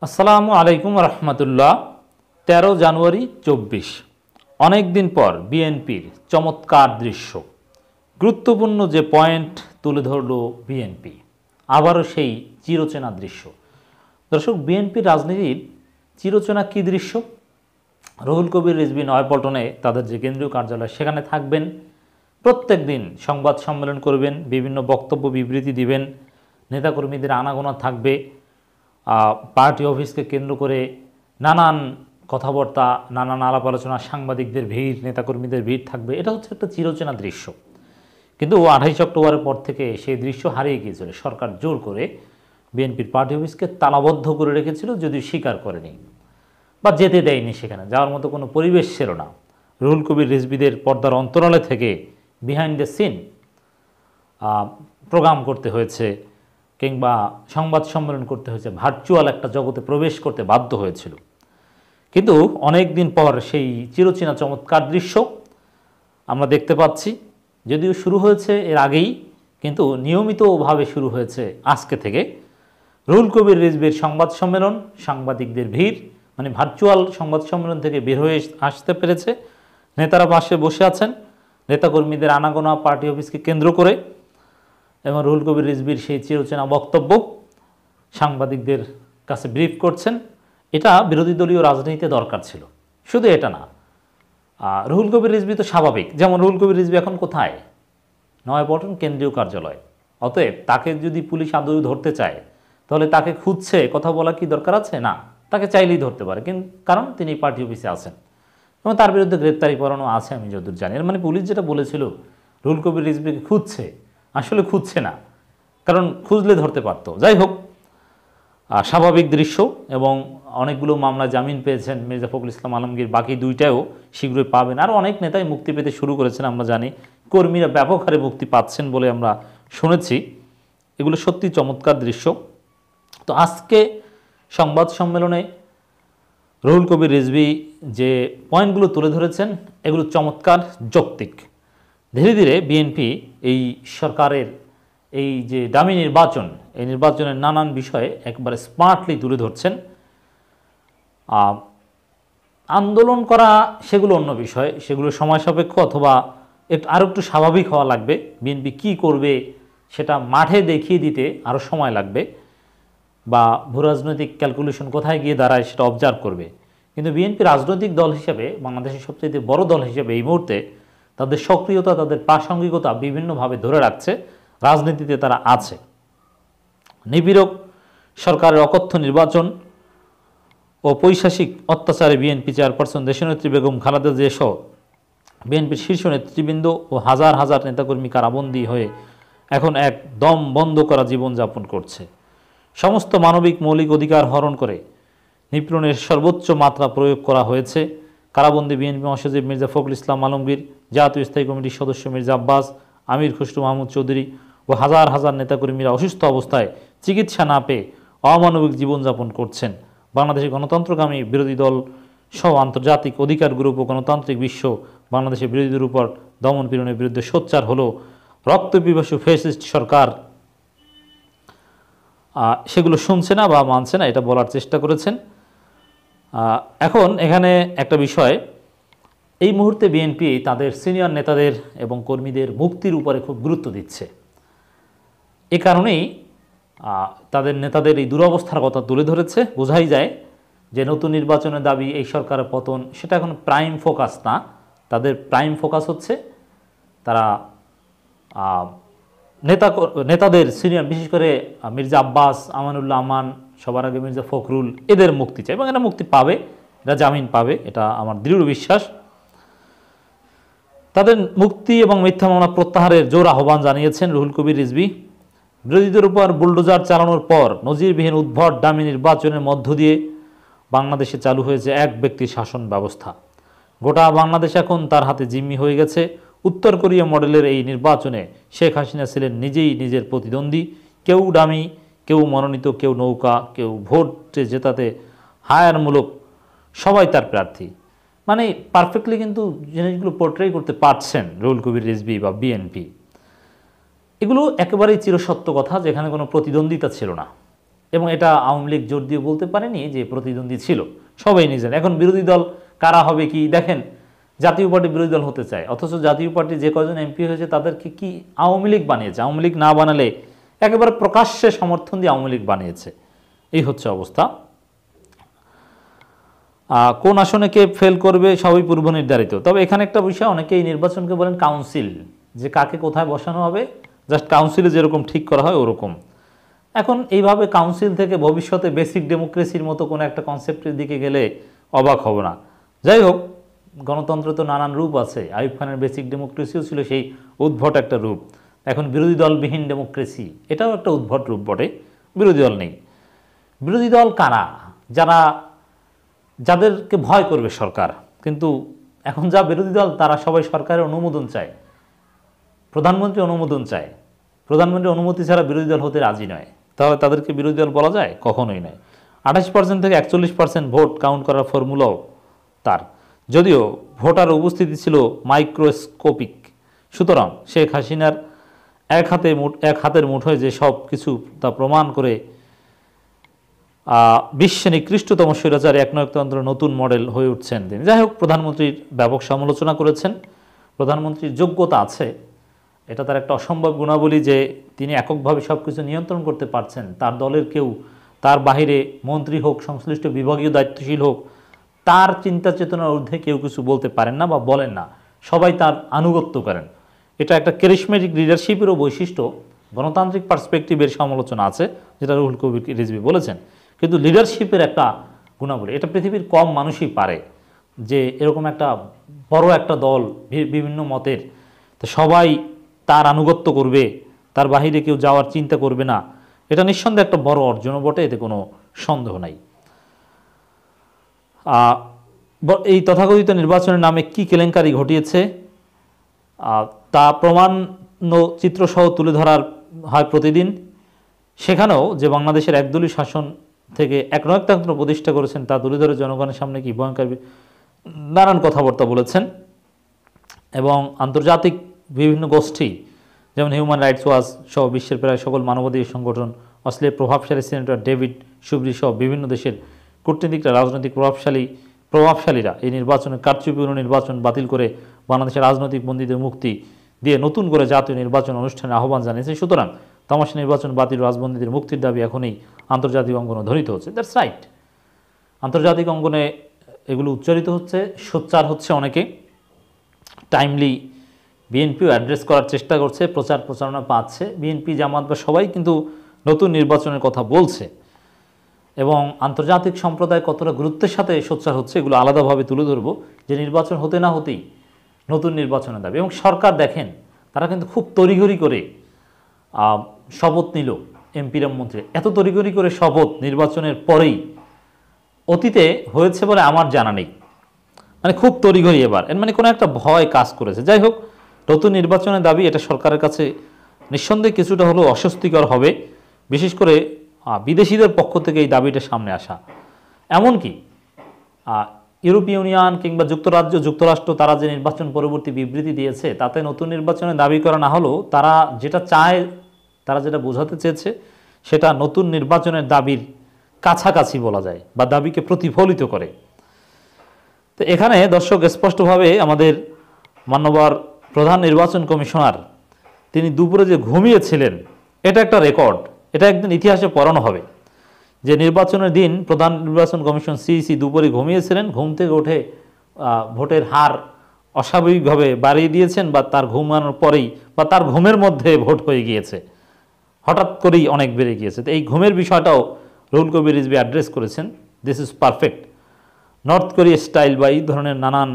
আসসালামু আলাইকুম রহমতুল্লাহ। 13 জানুয়ারি 24 অনেক দিন পর বিএনপির চমৎকার দৃশ্য, গুরুত্বপূর্ণ যে পয়েন্ট তুলে ধরল বিএনপি, আবারও সেই চিরচেনা দৃশ্য। দর্শক, বিএনপির রাজনীতির চিরচেনা কী দৃশ্য? রুহুল কবির রিজভী নয়াপল্টনে তাদের যে কেন্দ্রীয় কার্যালয়, সেখানে থাকবেন, প্রত্যেক দিন সংবাদ সম্মেলন করবেন, বিভিন্ন বক্তব্য বিবৃতি দিবেন, নেতাকর্মীদের আনাগোনা থাকবে, পার্টি অফিসকে কেন্দ্র করে নানান কথাবার্তা, নানান আলাপ আলোচনা, সাংবাদিকদের ভিড়, নেতাকর্মীদের ভিড় থাকবে। এটা হচ্ছে একটা চিরচেনা দৃশ্য। কিন্তু 28 অক্টোবরের পর থেকে সেই দৃশ্য হারিয়ে গিয়েছিল। সরকার জোর করে বিএনপির পার্টি অফিসকে তালাবদ্ধ করে রেখেছিল, যদিও স্বীকার করেনি বা যেতে দেয়নি, সেখানে যাওয়ার মতো কোনো পরিবেশ ছিল না। রুহুল কবির রিজভীদের পর্দার অন্তরালে থেকে বিহাইন্ড দ্য সিন প্রোগ্রাম করতে হয়েছে কিংবা সংবাদ সম্মেলন করতে হয়েছে, ভার্চুয়াল একটা জগতে প্রবেশ করতে বাধ্য হয়েছিল। কিন্তু অনেক দিন পর সেই চিরচেনা চমৎকার দৃশ্য আমরা দেখতে পাচ্ছি। যদিও শুরু হয়েছে এর আগেই, কিন্তু নিয়মিতভাবে শুরু হয়েছে আজকে থেকে। রুহুল কবির রিজভীর সংবাদ সম্মেলন, সাংবাদিকদের ভিড়, মানে ভার্চুয়াল সংবাদ সম্মেলন থেকে বের হয়ে আসতে পেরেছে। নেতারা পাশে বসে আছেন, নেতাকর্মীদের আনাগোনা পার্টি অফিসকে কেন্দ্র করে, এবং রুহুল কবির রিজভীর সেই চিরচেনা বক্তব্য সাংবাদিকদের কাছে ব্রিফ করছেন। এটা বিরোধী দলীয় রাজনীতিতে দরকার ছিল। শুধু এটা না, রুহুল কবির রিজভী তো স্বাভাবিক। যেমন রুহুল কবির রিজভী এখন কোথায়? নয়াপল্টন কেন্দ্রীয় কার্যালয়। অতএব তাকে যদি পুলিশ আদৌ ধরতে চায়, তাহলে তাকে খুঁজছে কথা বলা কি দরকার আছে? না, তাকে চাইলেই ধরতে পারে, কিন্তু কারণ তিনি পার্টি অফিসে আছেন এবং তার বিরুদ্ধে গ্রেপ্তারি পরোয়ানা আছে আমি যতদূর জানি। মানে পুলিশ যেটা বলেছিল রুহুল কবির রিজভীকে খুঁজছে, আসলে খুঁজছে না, কারণ খুঁজলে ধরতে পারত। যাই হোক, স্বাভাবিক দৃশ্য। এবং অনেকগুলো মামলা জামিন পেয়েছেন মির্জা ফখরুল ইসলাম আলমগীর, বাকি দুইটাও শীঘ্রই পাবেন। আর অনেক নেতাই মুক্তি পেতে শুরু করেছেন, আমরা জানি। কর্মীরা ব্যাপক হারে মুক্তি পাচ্ছেন বলে আমরা শুনেছি। এগুলো সত্যি চমৎকার দৃশ্য। তো আজকে সংবাদ সম্মেলনে রুহুল কবির রিজভী যে পয়েন্টগুলো তুলে ধরেছেন, এগুলো চমৎকার, যৌক্তিক। ধীরে ধীরে বিএনপি এই সরকারের এই যে দামি নির্বাচন, এই নির্বাচনের নানান বিষয়ে একবারে স্মার্টলি তুলে ধরছেন। আন্দোলন করা সেগুলো অন্য বিষয়, সেগুলো সময় সাপেক্ষ, অথবা আরও একটু স্বাভাবিক হওয়া লাগবে। বিএনপি কী করবে সেটা মাঠে দেখিয়ে দিতে আরও সময় লাগবে, বা ভূরাজনৈতিক ক্যালকুলেশন কোথায় গিয়ে দাঁড়ায় সেটা অবজার্ভ করবে। কিন্তু বিএনপি রাজনৈতিক দল হিসেবে, বাংলাদেশের সবচেয়ে বড় দল হিসেবে এই মুহূর্তে তাদের সক্রিয়তা, তাদের প্রাসঙ্গিকতা বিভিন্নভাবে ধরে রাখছে। রাজনীতিতে তারা আছে। নিপীড়ক সরকারের অকথ্য নির্বাচন ও পৈশাসিক অত্যাচারে বিএনপি চেয়ারপারসন দেশনেত্রী বেগম খালেদা জিয়া সহ বিএনপির শীর্ষ নেতৃবৃন্দ ও হাজার হাজার নেতাকর্মী কারাবন্দী হয়ে এখন এক দম বন্ধ করা জীবনযাপন করছে। সমস্ত মানবিক মৌলিক অধিকার হরণ করে নিপীড়নের সর্বোচ্চ মাত্রা প্রয়োগ করা হয়েছে। কারাবন্দী বিএনপি মহাসচিব মির্জা ফখরুল ইসলাম আলমগীর, জাতীয় স্থায়ী কমিটির সদস্য মির্জা আব্বাস, আমির খসরু মাহমুদ চৌধুরী ও হাজার হাজার নেতাকর্মীরা অসুস্থ অবস্থায় চিকিৎসা না পেয়ে অমানবিক জীবনযাপন করছেন। বাংলাদেশের গণতন্ত্রকামী বিরোধী দল সহ আন্তর্জাতিক অধিকার গ্রুপ ও গণতান্ত্রিক বিশ্ব বাংলাদেশের বিরোধীদের উপর দমন পীড়নের বিরুদ্ধে সোচ্চার হলো। রক্তপিপাসু ফ্যাসিস্ট সরকার সেগুলো শুনছে না বা মানছে না, এটা বলার চেষ্টা করেছেন। এখন এখানে একটা বিষয়, এই মুহূর্তে বিএনপি তাদের সিনিয়র নেতাদের এবং কর্মীদের মুক্তির উপরে খুব গুরুত্ব দিচ্ছে। এ কারণেই তাদের নেতাদের এই দুরবস্থার কথা তুলে ধরেছে। বোঝাই যায় যে নতুন নির্বাচনের দাবি, এই সরকারের পতন, সেটা এখন প্রাইম ফোকাস না। তাদের প্রাইম ফোকাস হচ্ছে তারা নেতাদের সিনিয়র, বিশেষ করে মির্জা আব্বাস, আমানুল্লাহ আমান, সবার আগে মির্জা ফখরুল, এদের মুক্তি চাই এবং এরা মুক্তি পাবে, এরা জামিন পাবে, এটা আমার দৃঢ় বিশ্বাস। তাদের মুক্তি এবং মিথ্যা মামলা প্রত্যাহারের জোর আহ্বান জানিয়েছেন রুহুল কবির রিজভী। বিরোধীদের উপর বুলডোজার চালানোর পর নজিরবিহীন উদ্ভট দামি নির্বাচনের মধ্য দিয়ে বাংলাদেশে চালু হয়েছে এক ব্যক্তির শাসন ব্যবস্থা। গোটা বাংলাদেশ এখন তার হাতে জিম্মি হয়ে গেছে। উত্তর কোরিয়া মডেলের এই নির্বাচনে শেখ হাসিনা ছিলেন নিজেই নিজের প্রতিদ্বন্দ্বী। কেউ ডামি, কেউ মনোনীত, কেউ নৌকা, কেউ ভোটে জেতাতে হায়ারমূলক, সবাই তার প্রার্থী। মানে পারফেক্টলি কিন্তু জিনিসগুলো পোর্ট্রে করতে পারছেন রুহুল কবির রিজভী বা বিএনপি। এগুলো একেবারেই চিরসত্য কথা, যেখানে কোনো প্রতিদ্বন্দ্বিতা ছিল না। এবং এটা আওয়ামী লীগ জোর দিয়ে বলতে পারেনি যে প্রতিদ্বন্দ্বী ছিল, সবাই নিজের। এখন বিরোধী দল কারা হবে কি দেখেন, জাতীয় পার্টি বিরোধী দল হতে চায়, অথচ জাতীয় পার্টি যে কজন এমপি হয়েছে তাদেরকে কি আওয়ামী লীগ বানিয়েছে। আওয়ামী লীগ না বানালে একেবারে প্রকাশ্যে সমর্থন দিয়ে আওয়ামী লীগ বানিয়েছে। এই হচ্ছে অবস্থা। কোন আসনে কে ফেল করবে সবই পূর্ব নির্ধারিত। তবে এখানে একটা বিষয়, অনেকে এই নির্বাচনকে বলেন কাউন্সিল, যে কাকে কোথায় বসানো হবে জাস্ট কাউন্সিলে যেরকম ঠিক করা হয় ওরকম। এখন এইভাবে কাউন্সিল থেকে ভবিষ্যতে বেসিক ডেমোক্রেসির মতো কোনো একটা কনসেপ্টের দিকে গেলে অবাক হব না। যাই হোক, গণতন্ত্র তো নানান রূপ আছে। আইয়ুব খানের বেসিক ডেমোক্রেসিও ছিল সেই উদ্ভট একটা রূপ। এখন বিরোধী দলবিহীন ডেমোক্রেসি, এটাও একটা উদ্ভট রূপ বটে। বিরোধী দল নেই। বিরোধী দল কারা? যাদেরকে ভয় করবে সরকার। কিন্তু এখন যা বিরোধী দল তারা সবাই সরকারের অনুমোদন চায়, প্রধানমন্ত্রী অনুমোদন চায়। প্রধানমন্ত্রী অনুমতি ছাড়া বিরোধী দল হতে রাজি নয়। তাহলে তাদেরকে বিরোধী দল বলা যায়? কখনোই নয়। 28% থেকে 41% ভোট কাউন্ট করার ফর্মুলাও তার, যদিও ভোটার উপস্থিতি ছিল মাইক্রোস্কোপিক। সুতরাং শেখ হাসিনার এক হাতের মুঠোয় যে সব কিছু তা প্রমাণ করে বিশ্বে নিকৃষ্টতম স্বৈরাচার একনায়কতন্ত্র নতুন মডেল হয়ে উঠছেন তিনি। যাই হোক, প্রধানমন্ত্রীর ব্যাপক সমালোচনা করেছেন। প্রধানমন্ত্রীর যোগ্যতা আছে, এটা তার একটা অসম্ভব গুণাবলী যে তিনি এককভাবে সব কিছু নিয়ন্ত্রণ করতে পারছেন। তার দলের কেউ, তার বাহিরে মন্ত্রী হোক, সংশ্লিষ্ট বিভাগীয় দায়িত্বশীল হোক, তার চিন্তা চেতনার ঊর্ধ্বে কেউ কিছু বলতে পারেন না বা বলেন না, সবাই তার আনুগত্য করেন। এটা একটা ক্যারিশমেটিক লিডারশিপেরও বৈশিষ্ট্য। গণতান্ত্রিক পার্সপেক্টিভের সমালোচনা আছে, যেটা রুহুল কবির রিজভী বলেছেন, কিন্তু লিডারশিপের একটা গুণাবলী এটা পৃথিবীর কম মানুষই পারে, যে এরকম একটা বড় একটা দল বিভিন্ন মতের, তো সবাই তার আনুগত্য করবে, তার বাহিরে কেউ যাওয়ার চিন্তা করবে না। এটা নিঃসন্দেহে একটা বড় অর্জনও বটে, এতে কোনো সন্দেহ নাই। এই তথাকথিত নির্বাচনের নামে কি কেলেঙ্কারি ঘটিয়েছে তা প্রমাণ চিত্রসহ তুলে ধরার হয় প্রতিদিন। সেখানেও যে বাংলাদেশের একদলীয় শাসন থেকে একনায়কতন্ত্র প্রতিষ্ঠা করেছেন তা তুলে ধরে জনগণের সামনে কি ভয়ঙ্কর নানান কথাবার্তা বলেছেন। এবং আন্তর্জাতিক বিভিন্ন গোষ্ঠী যেমন হিউম্যান রাইটস ওয়াচ সহ বিশ্বের প্রায় সকল মানবাধিকার সংগঠন, অস্ট্রেলিয়ার প্রভাবশালী সিনেটর ডেভিড শুবরি সহ বিভিন্ন দেশের কূটনীতিকরা, রাজনৈতিক প্রভাবশালীরা এই নির্বাচনের কারচুপিপূর্ণ নির্বাচন বাতিল করে বাংলাদেশের রাজনৈতিক বন্দীদের মুক্তি দিয়ে নতুন করে জাতীয় নির্বাচন অনুষ্ঠানের আহ্বান জানিয়েছে। সুতরাং তামাশা নির্বাচন বাতিল, রাজবন্দীদের মুক্তির দাবি এখনই আন্তর্জাতিক অঙ্গনে ধ্বনিত হচ্ছে। দ্যাটস রাইট, আন্তর্জাতিক অঙ্গনে এগুলো উচ্চারিত হচ্ছে, সোচ্চার হচ্ছে অনেকে। টাইমলি বিএনপিও অ্যাড্রেস করার চেষ্টা করছে, প্রচারণা পাচ্ছে। বিএনপি, জামাত বা সবাই কিন্তু নতুন নির্বাচনের কথা বলছে, এবং আন্তর্জাতিক সম্প্রদায় কতটা গুরুত্বের সাথে সোচ্চার হচ্ছে এগুলো আলাদাভাবে তুলে ধরবো, যে নির্বাচন হতে না হতেই নতুন নির্বাচনের দাবি। এবং সরকার দেখেন, তারা কিন্তু খুব তড়িঘড়ি করে শপথ নিল এমপিরা, মন্ত্রী এত তড়িঘড়ি করে শপথ নির্বাচনের পরেই অতীতে হয়েছে বলে আমার জানা নেই। মানে খুব তড়িঘড়ি এবার, এর মানে কোনো একটা ভয় কাজ করেছে। যাই হোক, নতুন নির্বাচনের দাবি এটা সরকারের কাছে নিঃসন্দেহে কিছুটা হলেও অস্বস্তিকর হবে, বিশেষ করে বিদেশিদের পক্ষ থেকে এই দাবিটা সামনে আসা। এমনকি ইউরোপীয় ইউনিয়ন কিংবা যুক্তরাষ্ট্র তারা যে নির্বাচন পরবর্তী বিবৃতি দিয়েছে তাতে নতুন নির্বাচনের দাবি করা না হলেও তারা যেটা চায়, তারা যেটা বোঝাতে চেয়েছে সেটা নতুন নির্বাচনের দাবির কাছাকাছি বলা যায়, বা দাবিকে প্রতিফলিত করে। তো এখানে দর্শক স্পষ্টভাবে আমাদের মাননীয় প্রধান নির্বাচন কমিশনার তিনি দুপুরে যে ঘুমিয়েছিলেন, এটা একটা রেকর্ড, এটা একদিন ইতিহাসে পড়ানো হবে যে নির্বাচনের দিন প্রধান নির্বাচন কমিশন সিইসি দুপুরে ঘুমিয়েছিলেন, ঘুম থেকে উঠে ভোটের হার অস্বাভাবিকভাবে বাড়িয়ে দিয়েছেন, বা তার ঘুমানোর পরেই বা তার ঘুমের মধ্যে ভোট হয়ে গিয়েছে, হঠাৎ করেই অনেক বেড়ে গিয়েছে। তো এই ঘুমের বিষয়টাও রুহুল কবির রিজভী অ্যাড্রেস করেছেন। This is perfect north Korea style, বা এই ধরনের নানান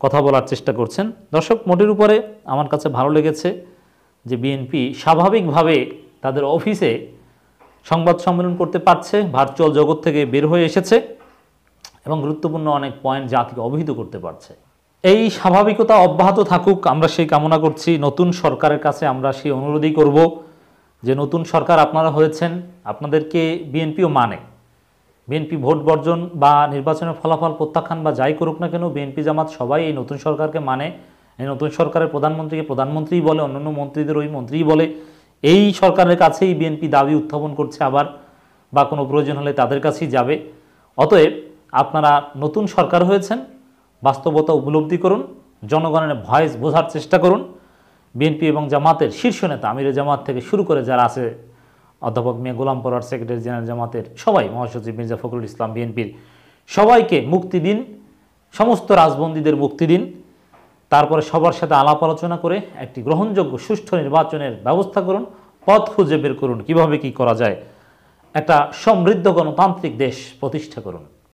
কথা বলার চেষ্টা করছেন। দর্শক, মোটের উপরে আমার কাছে ভালো লেগেছে যে বিএনপি স্বাভাবিকভাবে তাদের অফিসে সংবাদ সম্মেলন করতে পারছে, ভার্চুয়াল জগৎ থেকে বের হয়ে এসেছে এবং গুরুত্বপূর্ণ অনেক পয়েন্ট জাতিকে অবহিত করতে পারছে। এই স্বাভাবিকতা অব্যাহত থাকুক, আমরা সেই কামনা করছি। নতুন সরকারের কাছে আমরা সেই অনুরোধই করব যে নতুন সরকার আপনারা হয়েছেন, আপনাদেরকে বিএনপিও মানে। বিএনপি ভোট বর্জন বা নির্বাচনের ফলাফল প্রত্যাখ্যান বা যাই করুক না কেন, বিএনপি জামাত সবাই এই নতুন সরকারকে মানে। এই নতুন সরকারের প্রধানমন্ত্রীকে প্রধানমন্ত্রীই বলে, অন্যান্য মন্ত্রীদের ওই মন্ত্রীই বলে। এই সরকারের কাছেই বিএনপি দাবি উত্থাপন করছে আবার বা কোনো প্রয়োজন হলে তাদের কাছেই যাবে। অতএব আপনারা নতুন সরকার হয়েছেন, বাস্তবতা উপলব্ধি করুন, জনগণের ভয়েস বোঝার চেষ্টা করুন। বিএনপি এবং জামাতের শীর্ষ নেতা আমিরে জামাত থেকে শুরু করে যারা আছে, অধ্যাপক মিয়া গোলাম পরোয়ার, সেক্রেটারি জেনারেল জামাতের সবাই, মহাসচিব মির্জা ফখরুল ইসলাম, বিএনপির সবাইকে মুক্তি দিন, সমস্ত রাজবন্দীদের মুক্তি দিন। তারপরে সবার সাথে আলাপ আলোচনা করে একটি গ্রহণযোগ্য সুষ্ঠু নির্বাচনের ব্যবস্থা করুন, পথ খুঁজে বের করুন কিভাবে কি করা যায়, একটা সমৃদ্ধ গণতান্ত্রিক দেশ প্রতিষ্ঠা করুন।